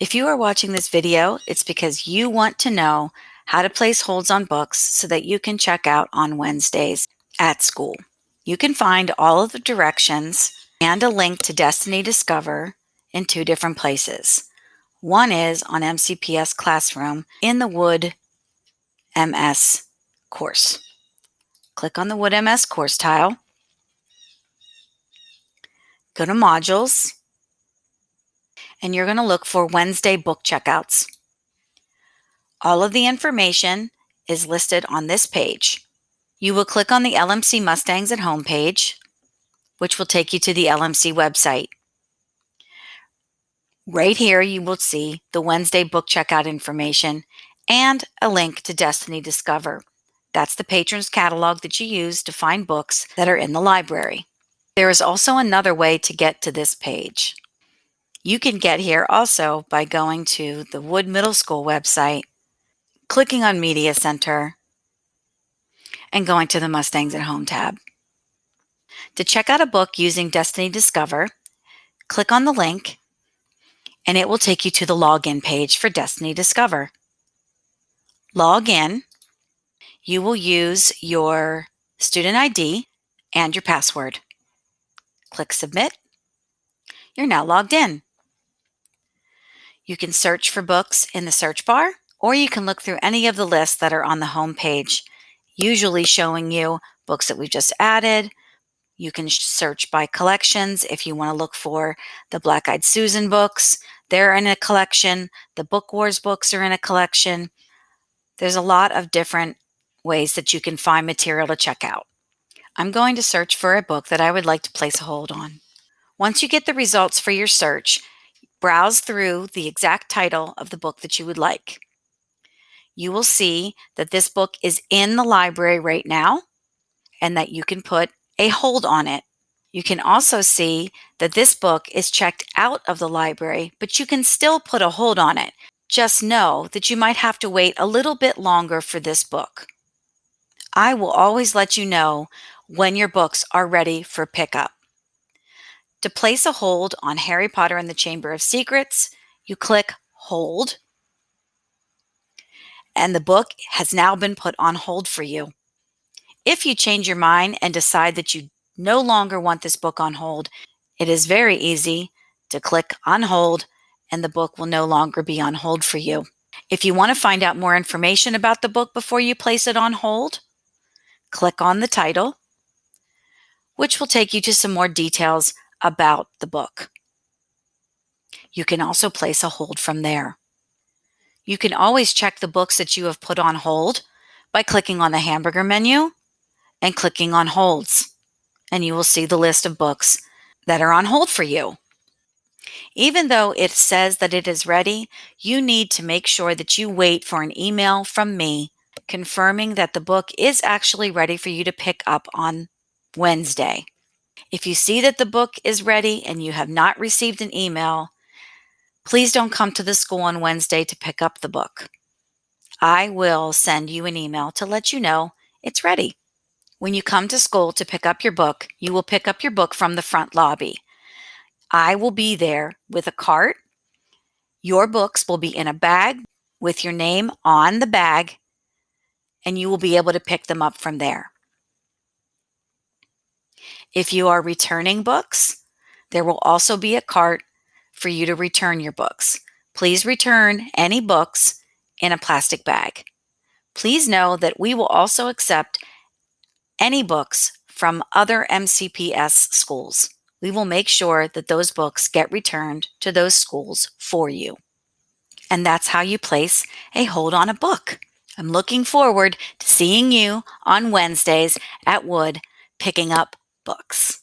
If you are watching this video, it's because you want to know how to place holds on books so that you can check out on Wednesdays at school. You can find all of the directions and a link to Destiny Discover in two different places. One is on MCPS Classroom in the Wood MS course. Click on the Wood MS course tile, go to Modules, and you're going to look for Wednesday book checkouts. All of the information is listed on this page. You will click on the LMC Mustangs at home page, which will take you to the LMC website. Right here, you will see the Wednesday book checkout information and a link to Destiny Discover. That's the patrons catalog that you use to find books that are in the library. There is also another way to get to this page. You can get here also by going to the Wood Middle School website, clicking on Media Center, and going to the Mustangs at Home tab. To check out a book using Destiny Discover, click on the link and it will take you to the login page for Destiny Discover. Log in. You will use your student ID and your password. Click Submit. You're now logged in. You can search for books in the search bar, or you can look through any of the lists that are on the home page, usually showing you books that we've just added. You can search by collections if you want to look for the Black Eyed Susan books. They're in a collection. The Book Wars books are in a collection. There's a lot of different ways that you can find material to check out. I'm going to search for a book that I would like to place a hold on. Once you get the results for your search, browse through the exact title of the book that you would like. You will see that this book is in the library right now and that you can put a hold on it. You can also see that this book is checked out of the library, but you can still put a hold on it. Just know that you might have to wait a little bit longer for this book. I will always let you know when your books are ready for pickup. To place a hold on Harry Potter and the Chamber of Secrets, you click Hold, and the book has now been put on hold for you. If you change your mind and decide that you no longer want this book on hold, it is very easy to click on hold and the book will no longer be on hold for you. If you want to find out more information about the book before you place it on hold, click on the title, which will take you to some more details about the book. You can also place a hold from there. You can always check the books that you have put on hold by clicking on the hamburger menu and clicking on holds, and you will see the list of books that are on hold for you. Even though it says that it is ready, you need to make sure that you wait for an email from me confirming that the book is actually ready for you to pick up on Wednesday. If you see that the book is ready and you have not received an email, please don't come to the school on Wednesday to pick up the book. I will send you an email to let you know it's ready. When you come to school to pick up your book, you will pick up your book from the front lobby. I will be there with a cart. Your books will be in a bag with your name on the bag, and you will be able to pick them up from there. If you are returning books, there will also be a cart for you to return your books. Please return any books in a plastic bag. Please know that we will also accept any books from other MCPS schools. We will make sure that those books get returned to those schools for you. And that's how you place a hold on a book. I'm looking forward to seeing you on Wednesdays at Wood picking up books.